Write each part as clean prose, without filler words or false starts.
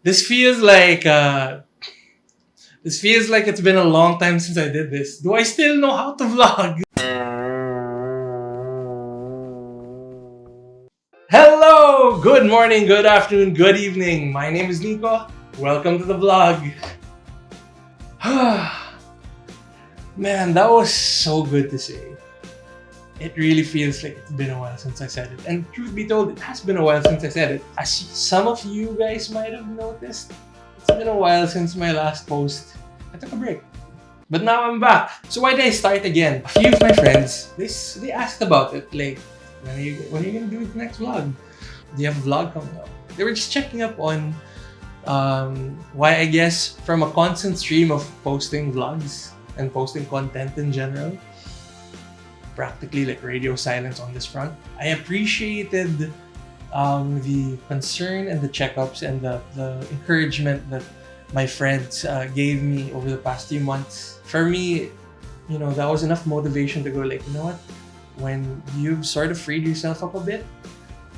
This feels like it's been a long time since I did this. Do I still know how to vlog? Hello! Good morning, good afternoon, good evening. My name is Nico. Welcome to the vlog. Man, that was so good to say. It really feels like it's been a while since I said it. And truth be told, it has been a while since I said it. As some of you guys might have noticed, it's been a while since my last post. I took a break. But now I'm back. So why did I start again? A few of my friends, they asked about it. Like, when are you gonna do the next vlog? Do you have a vlog coming up? They were just checking up on why, I guess, from a constant stream of posting vlogs and posting content in general, practically like radio silence on this front. I appreciated the concern and the checkups and the encouragement that my friends gave me over the past few months. For me, that was enough motivation to go like, you know what? When you've sort of freed yourself up a bit,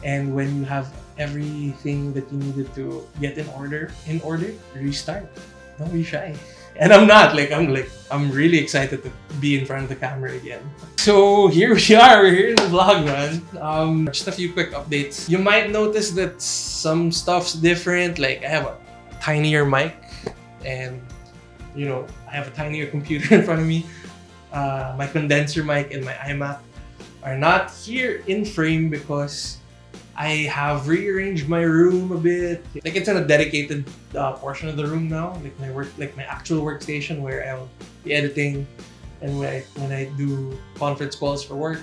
and when you have everything that you needed to get in order, restart. Don't be shy. And I'm not. I'm really excited to be in front of the camera again. So here we are. We're here in the vlog, man. Just a few quick updates. You might notice that some stuff's different. Like, I have a tinier mic, and I have a tinier computer in front of me. My condenser mic and my iMac are not here in frame because I have rearranged my room a bit. Like, it's in a dedicated portion of the room now, like my actual workstation where I'll be editing and when I do conference calls for work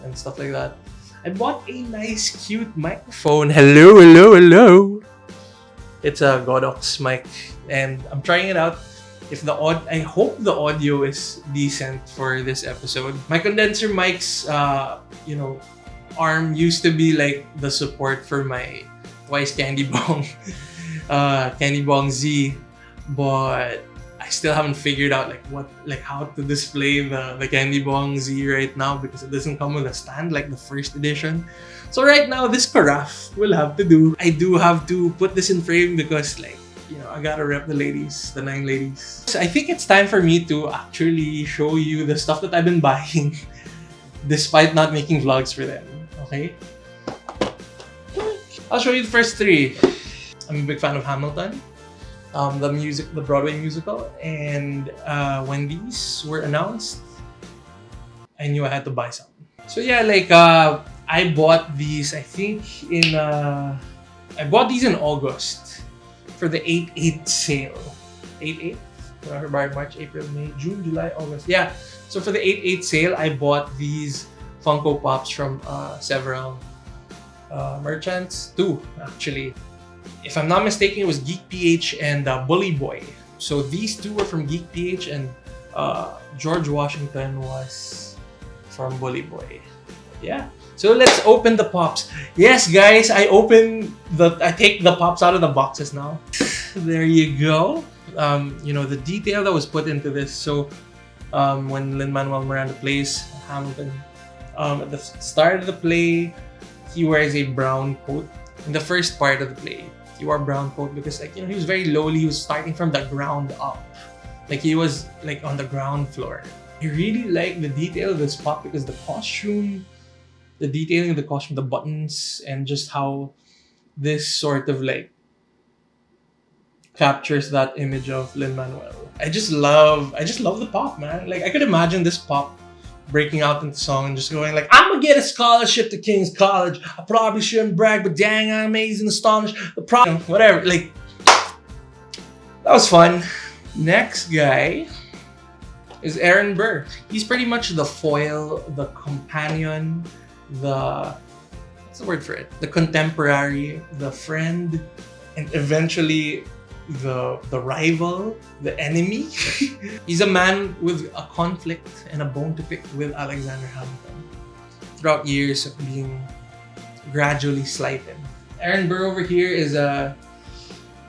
and stuff like that. I bought a nice, cute microphone. Hello. It's a Godox mic, and I'm trying it out. I hope the audio is decent for this episode. My condenser mic's, arm used to be like the support for my Twice Candy Bong, Candy Bong Z, but I still haven't figured out how to display the Candy Bong Z right now because it doesn't come with a stand like the first edition. So right now, this carafe will have to do. I do have to put this in frame because I gotta rep the 9 ladies. So I think it's time for me to actually show you the stuff that I've been buying despite not making vlogs for them. Okay? I'll show you the first 3. I'm a big fan of Hamilton, the Broadway musical, and when these were announced, I knew I had to buy some. So yeah, I bought these, I think I bought these in August for the 8/8 sale. 8/8? February, March, April, May, June, July, August. Yeah. So for the 8/8 sale, I bought these Funko Pops from several merchants. 2, actually. If I'm not mistaken, it was Geek PH and Bully Boy. So these 2 were from Geek PH, and George Washington was from Bully Boy. Yeah. So let's open the pops. Yes, guys, I take the pops out of the boxes now. There you go. The detail that was put into this. So when Lin-Manuel Miranda plays Hamilton, at the start of the play, he wears a brown coat. In the first part of the play, he wore a brown coat because he was very lowly. He was starting from the ground up. He was on the ground floor. I really like the detail of this pop because the costume, the detailing of the costume, the buttons, and just how this sort of captures that image of Lin-Manuel. I just love the pop, man. I could imagine this pop breaking out into song and just going I'm gonna get a scholarship to King's College. I probably shouldn't brag, but dang, I'm amazed and astonished. Whatever. That was fun. Next guy is Aaron Burr. He's pretty much the foil, the companion, what's the word for it? The contemporary, the friend, and eventually the rival, the enemy. He's a man with a conflict and a bone to pick with Alexander Hamilton throughout years of being gradually slighted. Aaron Burr over here is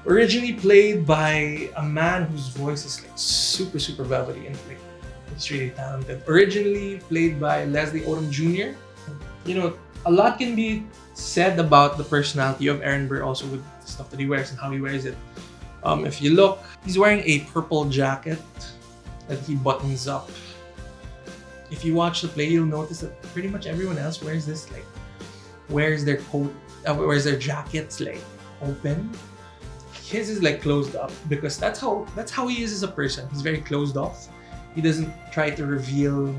originally played by a man whose voice is super, super velvety and it's really talented. Originally played by Leslie Odom Jr. A lot can be said about the personality of Aaron Burr also with the stuff that he wears and how he wears it. If you look, he's wearing a purple jacket that he buttons up. If you watch the play, you'll notice that pretty much everyone else wears this, like, wears their coat, wears their jackets like open. His is like closed up because that's how he is as a person. He's very closed off. He doesn't try to reveal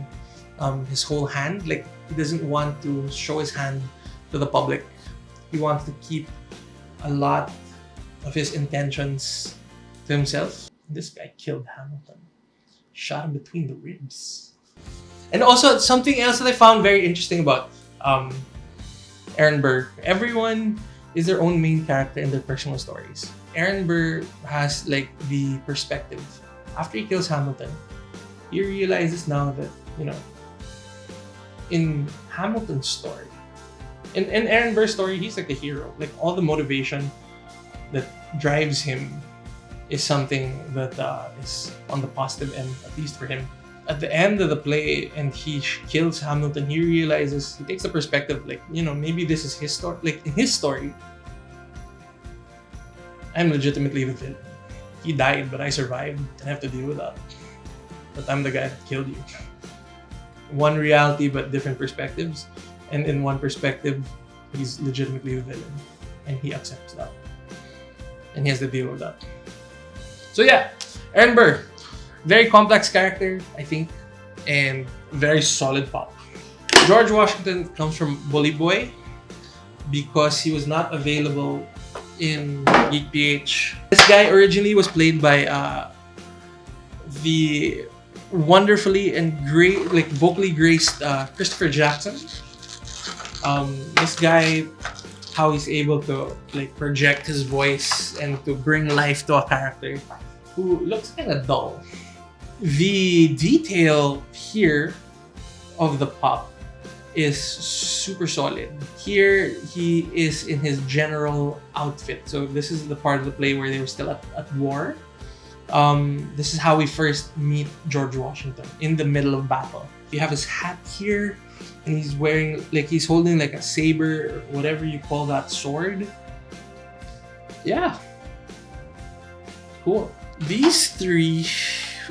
his whole hand. Like, he doesn't want to show his hand to the public. He wants to keep a lot of his intentions to himself. This guy killed Hamilton. Shot him between the ribs. And also, something else that I found very interesting about Aaron Burr. Everyone is their own main character in their personal stories. Aaron Burr has like the perspective. After he kills Hamilton, he realizes now that, you know, in Hamilton's story, in Aaron Burr's story, he's like the hero. Like, all the motivation that drives him is something that is on the positive end, at least for him. At the end of the play, and he kills Hamilton, he realizes, he takes the perspective, like, you know, maybe this is his story. Like, in his story, I'm legitimately the villain. He died, but I survived, and I have to deal with that. But I'm the guy that killed you. One reality, but different perspectives. And in one perspective, he's legitimately the villain, and he accepts that. And he has to deal with that. So yeah, Aaron Burr, very complex character, I think, and very solid pop. George Washington comes from Bully Boy because he was not available in Geek PH. This guy originally was played by the wonderfully and great, like, vocally graced Christopher Jackson. This guy, how he's able to like project his voice and to bring life to a character who looks kind of dull. The detail here of the pop is super solid. Here he is in his general outfit. So this is the part of the play where they were still at war. This is how we first meet George Washington, in the middle of battle. You have his hat here, and he's wearing, like, he's holding like a saber, or whatever you call that sword. Yeah. Cool. These three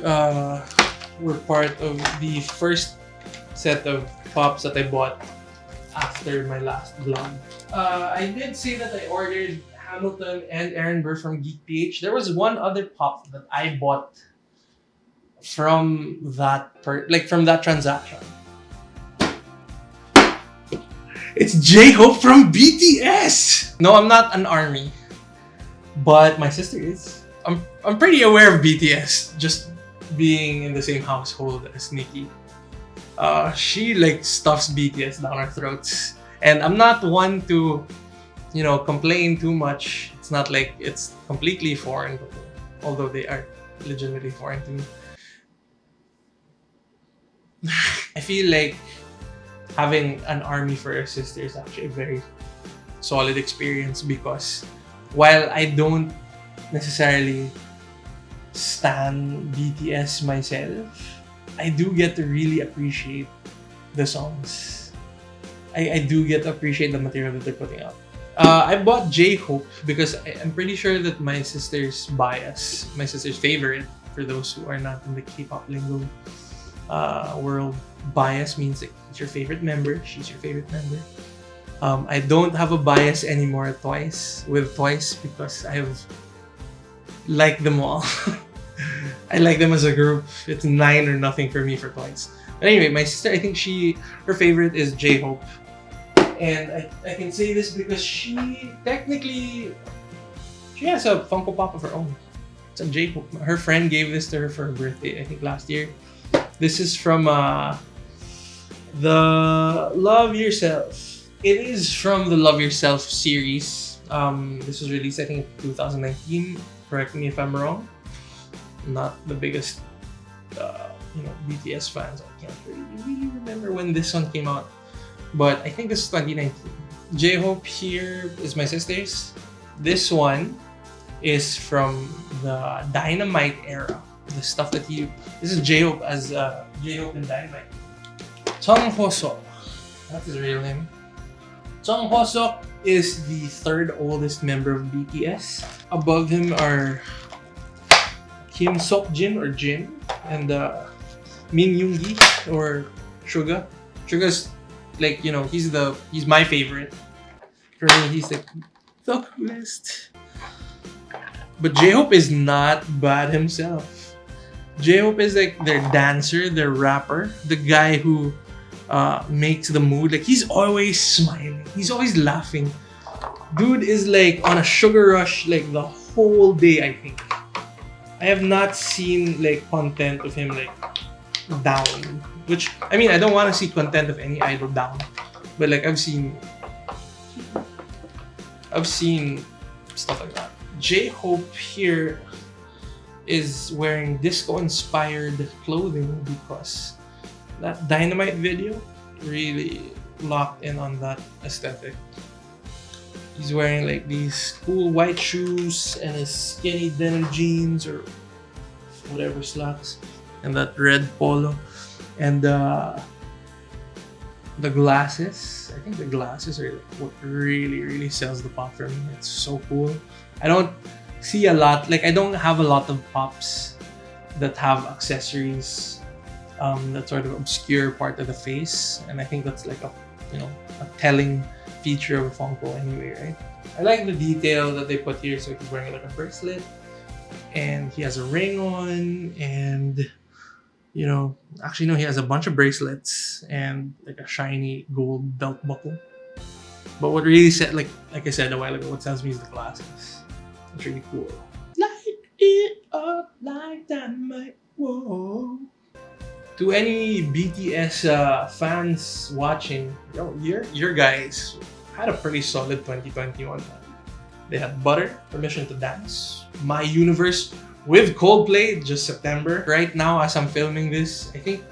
were part of the first set of pops that I bought after my last vlog. I did say that I ordered Hamilton and Aaron Burr from Geek PH. There was one other pop that I bought from that from that transaction. It's J-Hope from BTS! No, I'm not an ARMY, but my sister is. I'm pretty aware of BTS, just being in the same household as Nikki. She like stuffs BTS down our throats, and I'm not one to, you know, complain too much. It's not like it's completely foreign to me, although they are legitimately foreign to me. I feel like having an ARMY for a sister is actually a very solid experience, because while I don't necessarily stan BTS myself, I do get to really appreciate the songs. I do get to appreciate the material that they're putting out. I bought J-Hope because I'm pretty sure that my sister's bias, my sister's favorite, for those who are not in the K-pop lingo world, bias means like it's your favorite member, she's your favorite member. I don't have a bias anymore with Twice because I've liked them all. I like them as a group. It's 9 or nothing for me for Twice. But anyway, my sister, I think her favorite is J-Hope. And I can say this because she has a Funko Pop of her own. It's a J-Hope. Her friend gave this to her for her birthday, I think last year. This is from the Love Yourself. It is from the Love Yourself series. This was released, I think, in 2019. Correct me if I'm wrong. I'm not the biggest, BTS fans. I can't really remember when this one came out, but I think this is 2019. J-Hope here is my sister's. This one is from the Dynamite era. The stuff that this is J-Hope as J-Hope in Dynamite. Song Hoso. That's his real name. Jung Hoseok is the third oldest member of BTS. Above him are Kim Seokjin or Jin and Min Yoongi or Suga. Suga's like, you know, he's my favorite. For me, he's like the coolest. But J-Hope is not bad himself. J-Hope is like their dancer, their rapper, the guy who makes the mood. Like he's always smiling, he's always laughing. Dude is like on a sugar rush like the whole day, I think. I have not seen like content of him like down. Which, I mean, I don't want to see content of any idol down. But like I've seen stuff like that. J-Hope here is wearing disco-inspired clothing because that Dynamite video really locked in on that aesthetic. He's wearing like these cool white shoes and his skinny denim jeans or whatever slacks and that red polo and the glasses. I think the glasses are like what really sells the pop for me. It's so cool. I don't see a lot, like I don't have a lot of pops that have accessories that sort of obscure part of the face, and I think that's like a telling feature of Funko anyway, right? I like the detail that they put here. So he's wearing like a bracelet and he has a ring on, and you know, actually no, he has a bunch of bracelets and like a shiny gold belt buckle. But what really said, like I said a while ago, what sells me is the glasses. It's really cool. Light it up like dynamite. Whoa. To any BTS fans watching, your guys had a pretty solid 2021. They had Butter, Permission to Dance, My Universe with Coldplay, just September. Right now, as I'm filming this, I think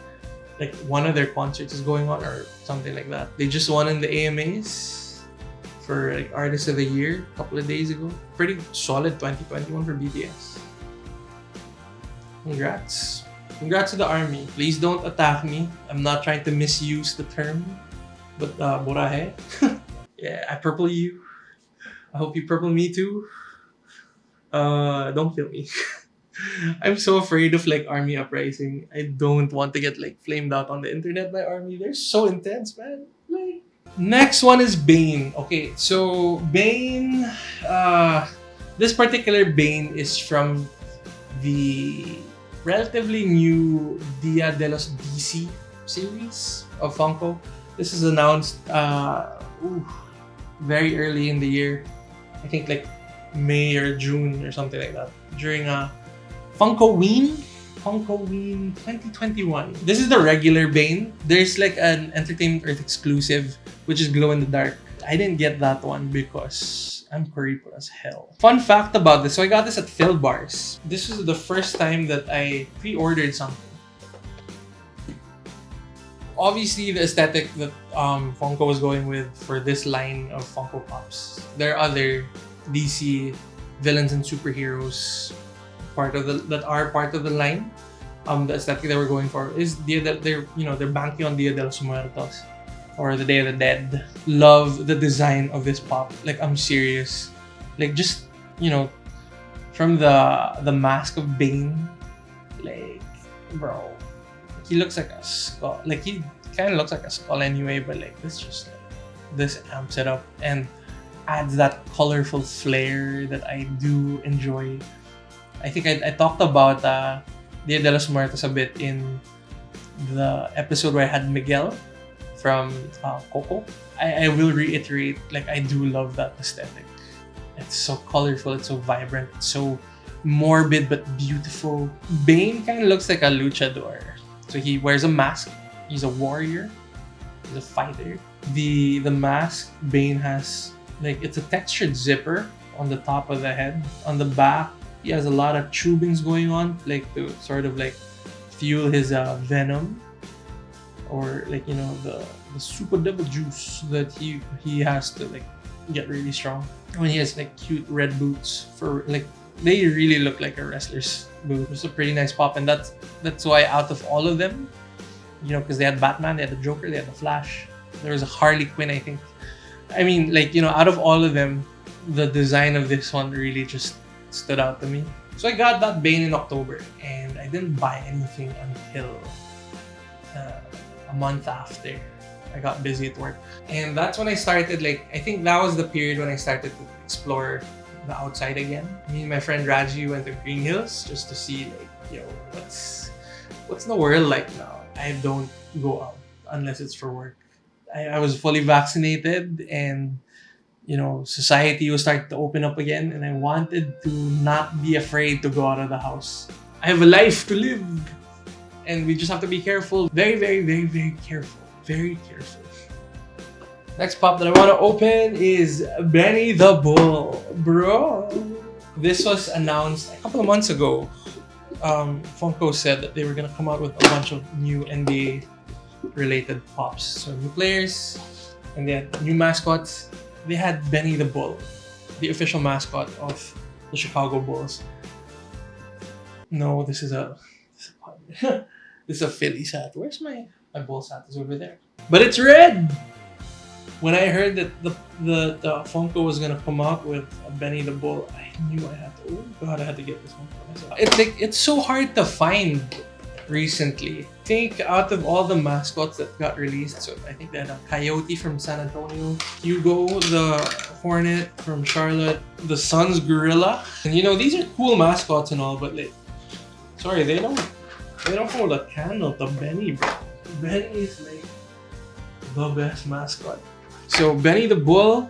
like one of their concerts is going on or something like that. They just won in the AMAs for like Artist of the Year a couple of days ago. Pretty solid 2021 for BTS. Congrats. Congrats to the army. Please don't attack me. I'm not trying to misuse the term. But borahe. Yeah, I purple you. I hope you purple me too. Don't kill me. I'm so afraid of like army uprising. I don't want to get like flamed out on the internet by army. They're so intense, man. Like, next one is Bane. Okay, so Bane, this particular Bane is from the relatively new Dia de los DC series of Funko. This is announced very early in the year. I think like May or June or something like that. During Funkoween 2021. This is the regular Bane. There's like an Entertainment Earth exclusive, which is glow in the dark. I didn't get that one because I'm creepy as hell. Fun fact about this, so I got this at Phil Bars. This was the first time that I pre-ordered something. Obviously, the aesthetic that Funko was going with for this line of Funko Pops. There are other DC villains and superheroes that are part of the line. The aesthetic that we're going for is they're banking on Dia de los Muertos or the Day of the Dead. Love the design of this pop. Like, I'm serious. Like, just, you know, from the mask of Bane, like, bro, he looks like a skull. Like, he kind of looks like a skull anyway, but like, this amps it up and adds that colorful flair that I do enjoy. I think I talked about Dia de los Muertos a bit in the episode where I had Miguel from Coco. I will reiterate, like, I do love that aesthetic. It's so colorful, it's so vibrant, it's so morbid but beautiful. Bane kind of looks like a luchador. So he wears a mask, he's a warrior, he's a fighter. The mask Bane has, like, it's a textured zipper on the top of the head. On the back, he has a lot of tubings going on, like to sort of like fuel his venom, or like, you know, the super double juice that he has to like get really strong. When he has like cute red boots for like, they really look like a wrestler's boot. It's a pretty nice pop, and that's why out of all of them, you know, because they had Batman, they had the Joker, they had the Flash, there was a Harley Quinn, I think. I mean, like, you know, out of all of them, the design of this one really just stood out to me. So I got that Bane in October, and I didn't buy anything until a month after. I got busy at work. And that's when I started, like, I think that was the period when I started to explore the outside again. Me and my friend Raji went to Green Hills just to see, like, yo, what's the world like now? I don't go out unless it's for work. I was fully vaccinated, and you know, society was starting to open up again, and I wanted to not be afraid to go out of the house. I have a life to live, and we just have to be careful. Very, very, very, very careful. Very careful. Next pop that I want to open is Benny the Bull. Bro! This was announced a couple of months ago. Funko said that they were going to come out with a bunch of new NBA related pops. So new players, and they had new mascots. They had Benny the Bull, the official mascot of the Chicago Bulls. No, this is a this is a Phillies hat. Where's my Bulls hat? Is over there. But it's red. When I heard that the Funko was gonna come out with a Benny the Bull, I knew I had to. Oh God, I had to get this one for myself. It's so hard to find recently. I think out of all the mascots that got released, so I think they had a Coyote from San Antonio, Hugo the Hornet from Charlotte, the Suns Gorilla, and you know, these are cool mascots and all, but like, sorry, they don't hold a candle to Benny, bro. Benny is like the best mascot. So Benny the Bull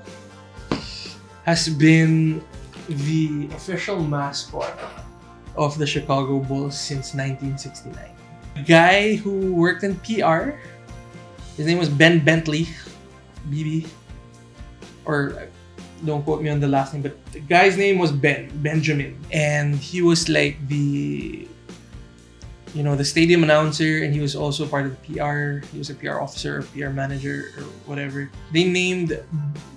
has been the official mascot of the Chicago Bulls since 1969. A guy who worked in PR, his name was Ben Bentley, BB, or don't quote me on the last name, but the guy's name was Benjamin, and he was like the, you know, the stadium announcer, and he was also part of the PR. He was a PR officer or PR manager or whatever. They named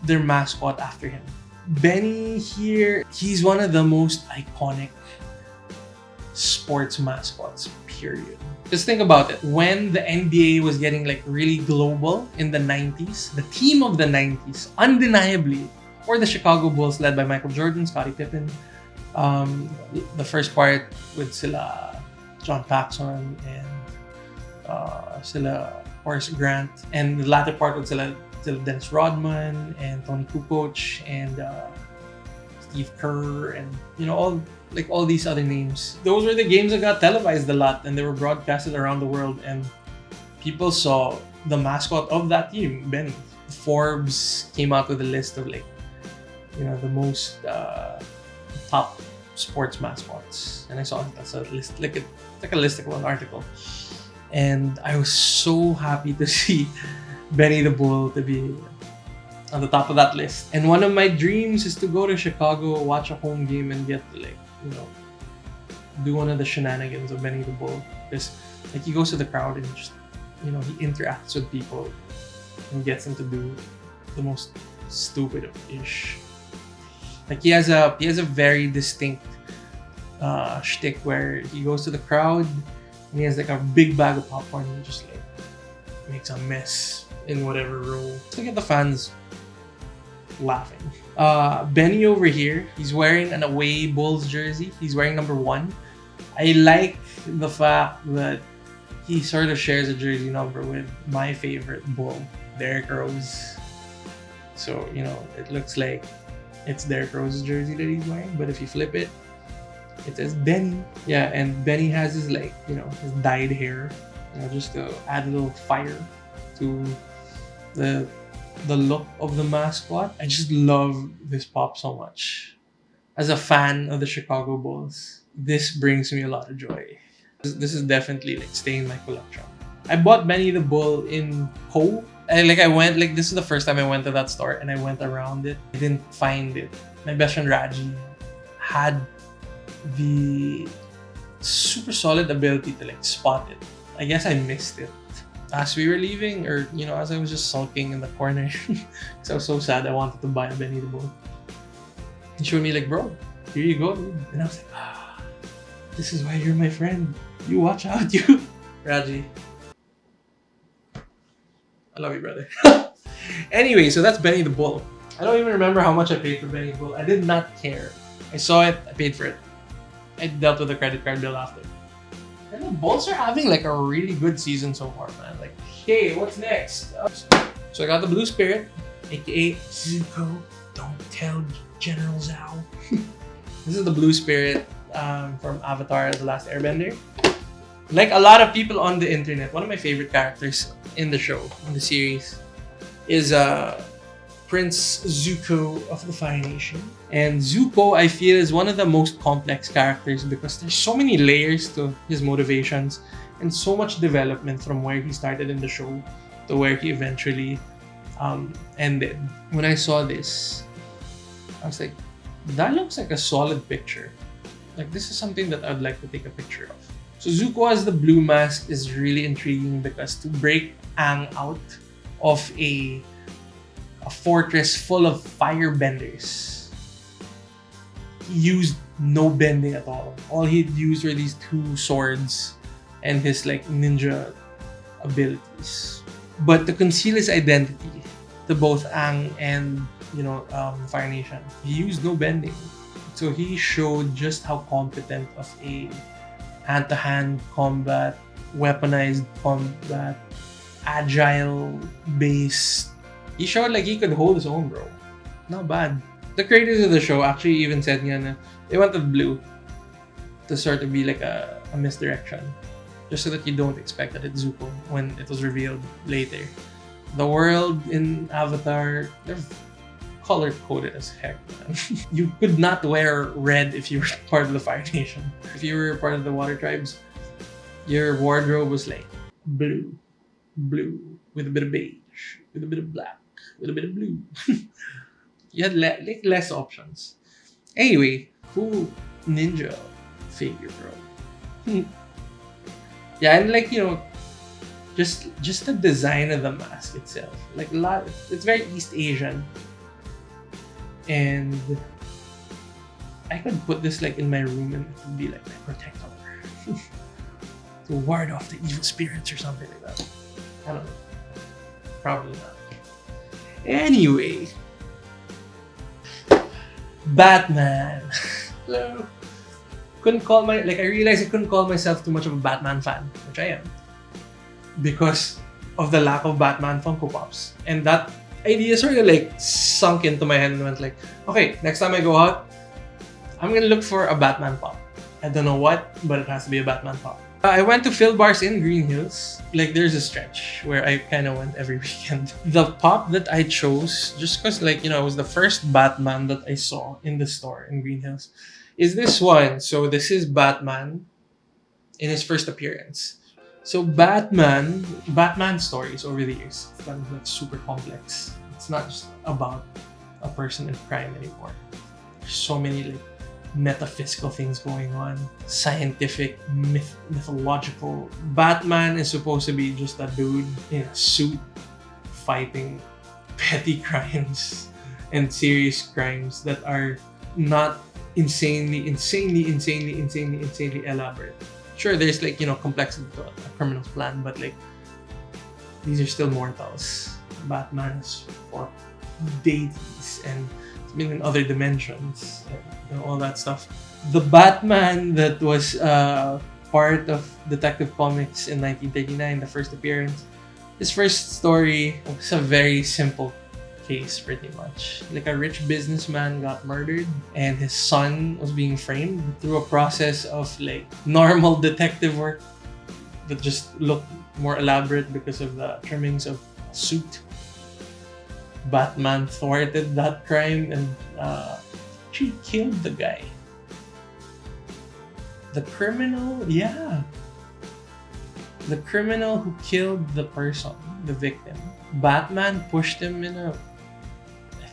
their mascot after him. Benny here, he's one of the most iconic sports mascots, period. Just think about it. When the NBA was getting like really global in the 90s, the team of the 90s, undeniably, or the Chicago Bulls led by Michael Jordan, Scottie Pippen, the first part with sila John Paxson and sila Horace Grant, and the latter part with sila Dennis Rodman and Tony Kukoc and Steve Kerr, and you know, all these other names. Those were the games that got televised a lot, and they were broadcasted around the world, and people saw the mascot of that team, Benny. Forbes came out with a list of like, you know, the most top sports mascots, and I saw it as a list, like a listicle, article, and I was so happy to see Benny the Bull to be on the top of that list. And one of my dreams is to go to Chicago, watch a home game, and get to like, you know, do one of the shenanigans of Benny the Bull. Because like he goes to the crowd and just, you know, he interacts with people and gets them to do the most stupid-ish. Like he has a very distinct shtick where he goes to the crowd and he has like a big bag of popcorn and he just like makes a mess in whatever row to get the fans laughing. Benny over here, he's wearing an away Bulls jersey. He's wearing number 1. I like the fact that he sort of shares a jersey number with my favorite Bull, Derrick Rose. So, you know, it looks like it's Derrick Rose's jersey that he's wearing, but if you flip it, it says Benny. Yeah, and Benny has his like, you know, his dyed hair, you know, just to add a little fire to the look of the mascot. I just love this pop so much. As a fan of the Chicago Bulls, this brings me a lot of joy. This is definitely like staying in my collection. I bought Benny the Bull in Co. This is the first time I went to that store and I went around it. I didn't find it. My best friend Raji had the super solid ability to like spot it. I guess I missed it. As we were leaving, or you know, as I was just sulking in the corner because I was so sad I wanted to buy a Benny the Bull. He showed me like, bro, here you go, dude. And I was like, this is why you're my friend. You watch out, you. Raji. I love you, brother. Anyway, so that's Benny the Bull. I don't even remember how much I paid for Benny the Bull. I did not care. I saw it, I paid for it. I dealt with a credit card bill after. And the Bulls are having like a really good season so far, man. Like, hey, what's next? So I got the Blue Spirit, aka Zuko. Don't tell General Zhao. This is the Blue Spirit from Avatar: The Last Airbender. Like a lot of people on the internet, one of my favorite characters in the show, in the series, is Prince Zuko of the Fire Nation. And Zuko, I feel, is one of the most complex characters because there's so many layers to his motivations and so much development from where he started in the show to where he eventually ended. When I saw this, I was like, that looks like a solid picture. Like, this is something that I'd like to take a picture of. So Zuko as the blue mask is really intriguing because to break Aang out of a fortress full of firebenders, he used no bending at all. All he used were these two swords and his like ninja abilities. But to conceal his identity to both Aang and Fire Nation, he used no bending. So he showed just how competent of a hand-to-hand combat, weaponized combat, agile-based. He showed like he could hold his own, bro. Not bad. The creators of the show actually even said they wanted blue to sort of be like a misdirection. Just so that you don't expect that it's Zuko when it was revealed later. The world in Avatar, they're color-coded as heck, man. You could not wear red if you were part of the Fire Nation. If you were part of the Water Tribes, your wardrobe was like blue, with a bit of beige, with a bit of black, with a bit of blue. You had less options. Anyway, cool ninja figure, bro. Yeah, and like, just the design of the mask itself. Like it's very East Asian. And I could put this like in my room and it would be like my protector. To ward off the evil spirits or something like that. I don't know. Probably not. Anyway. Batman. So, I realized I couldn't call myself too much of a Batman fan, which I am. Because of the lack of Batman Funko Pops. And that idea sort of like sunk into my head and went like, okay, next time I go out, I'm gonna look for a Batman pop. I don't know what, but it has to be a Batman pop. I went to Phil Bars in Green Hills. Like, there's a stretch where I kind of went every weekend. The pop that I chose, just because it was the first Batman that I saw in the store in Green Hills, is this one. So this is Batman in his first appearance. So Batman stories over the years have gotten like super complex. It's not just about a person in crime anymore. There's so many like metaphysical things going on, scientific, mythological. Batman is supposed to be just a dude in a suit fighting petty crimes and serious crimes that are not insanely elaborate. Sure, there's like complexity to a criminal's plan, but like these are still mortals. Batman is for deities and it's been in other dimensions and all that stuff. The Batman that was part of Detective Comics in 1939, the first appearance, his first story was a very simple case, pretty much. Like a rich businessman got murdered and his son was being framed through a process of like normal detective work that just looked more elaborate because of the trimmings of a suit. Batman thwarted that crime and she killed the guy. The criminal who killed the person, the victim. Batman pushed him in I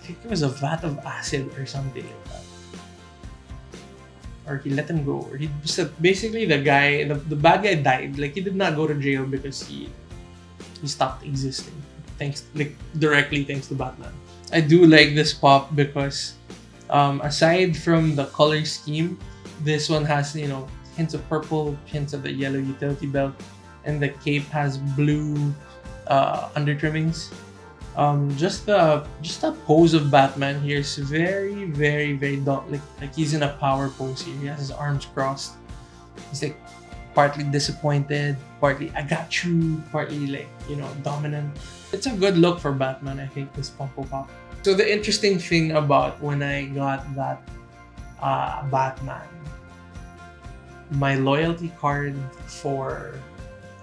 think it was a vat of acid or something like that. Or he let him go. Or basically the bad guy died. Like, he did not go to jail because he stopped existing. Directly thanks to Batman. I do like this pop because aside from the color scheme, this one has hints of purple, hints of the yellow utility belt, and the cape has blue under trimmings. Just the pose of Batman here is very, very, very like he's in a power pose here. He has his arms crossed. He's like partly disappointed, partly I got you, partly like, dominant. It's a good look for Batman, I think, this Funko Pop. So the interesting thing about when I got that Batman, my loyalty card for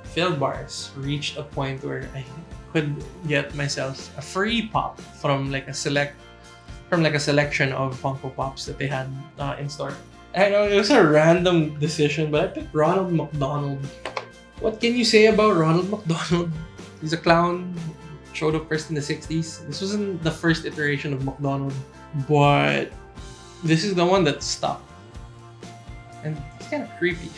Field Bars reached a point where I could get myself a free pop from like a selection of Funko Pops that they had in store. I know it was a random decision, but I picked Ronald McDonald. What can you say about Ronald McDonald? He's a clown, showed up first in the 60s. This wasn't the first iteration of McDonald, but this is the one that stuck. And it's kind of creepy.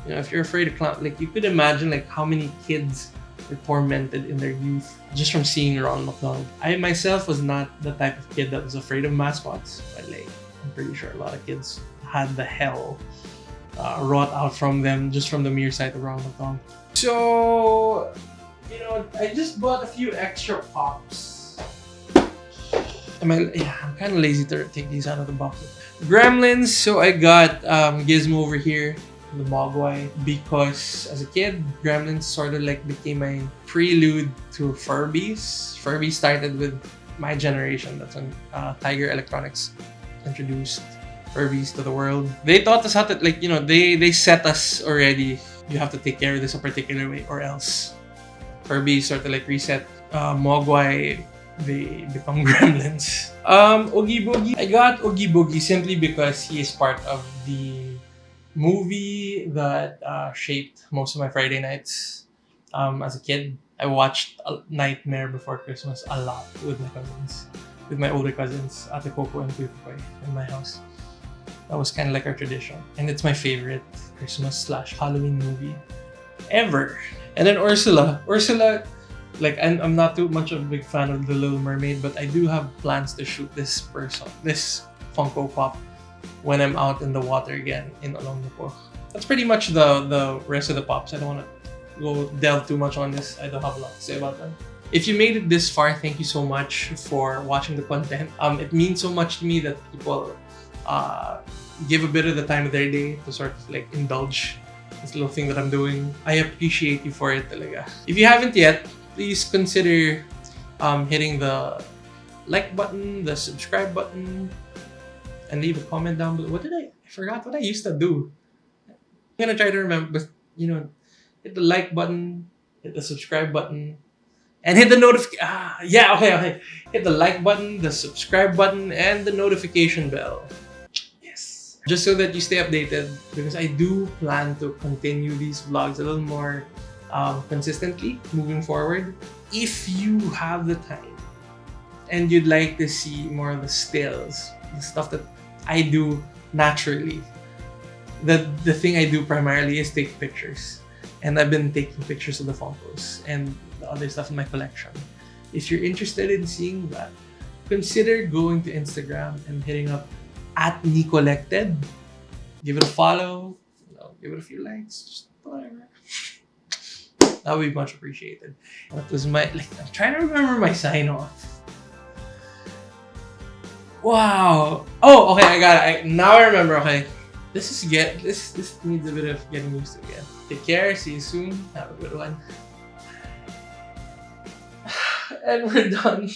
If you're afraid of clown, like you could imagine like how many kids were tormented in their youth just from seeing Ronald McDonald. I myself was not the type of kid that was afraid of mascots, but like I'm pretty sure a lot of kids had the hell wrought out from them just from the mere sight of Ronald McDonald. So, I just bought a few extra pops. I'm kind of lazy to take these out of the box. Gremlins, so I got Gizmo over here, the Mogwai, because as a kid, Gremlins sort of like became my prelude to Furbies. Furbies started with my generation. That's when Tiger Electronics introduced Furbies to the world. They taught us how to, they set us already. You have to take care of this a particular way or else. Furbies sort of like reset. Mogwai, they become Gremlins. Oogie Boogie. I got Oogie Boogie simply because he is part of the movie that shaped most of my Friday nights. As a kid, I watched Nightmare Before Christmas a lot with my cousins. With my older cousins, Ate Coco and Kuya Koy in my house. That was kind of like our tradition. And it's my favorite Christmas/Halloween movie ever. And then Ursula. Ursula, like I'm not too much of a big fan of The Little Mermaid, but I do have plans to shoot this Funko Pop when I'm out in the water again in Olongapo. That's pretty much the rest of the pops. I don't want to go delve too much on this. I don't have a lot to say about them. If you made it this far, thank you so much for watching the content. It means so much to me that people give a bit of the time of their day to sort of like indulge this little thing that I'm doing. I appreciate you for it talaga. If you haven't yet, please consider hitting the like button, the subscribe button, and leave a comment down below. I forgot what I used to do. I'm gonna try to remember, but hit the like button, hit the subscribe button, and hit the notification. Okay. Hit the like button, the subscribe button, and the notification bell. Yes. Just so that you stay updated, because I do plan to continue these vlogs a little more consistently moving forward. If you have the time and you'd like to see more of the stills, the stuff that I do naturally, the thing I do primarily is take pictures. And I've been taking pictures of the Funkos and the other stuff in my collection. If you're interested in seeing that, consider going to Instagram and hitting up @NiCollected. Give it a follow, give it a few likes, just whatever. That would be much appreciated. What was I'm trying to remember my sign off. Wow. Oh, okay, I got it. Now I remember. Okay, this needs a bit of getting used to again. Take care. See you soon. Have a good one. And we're done.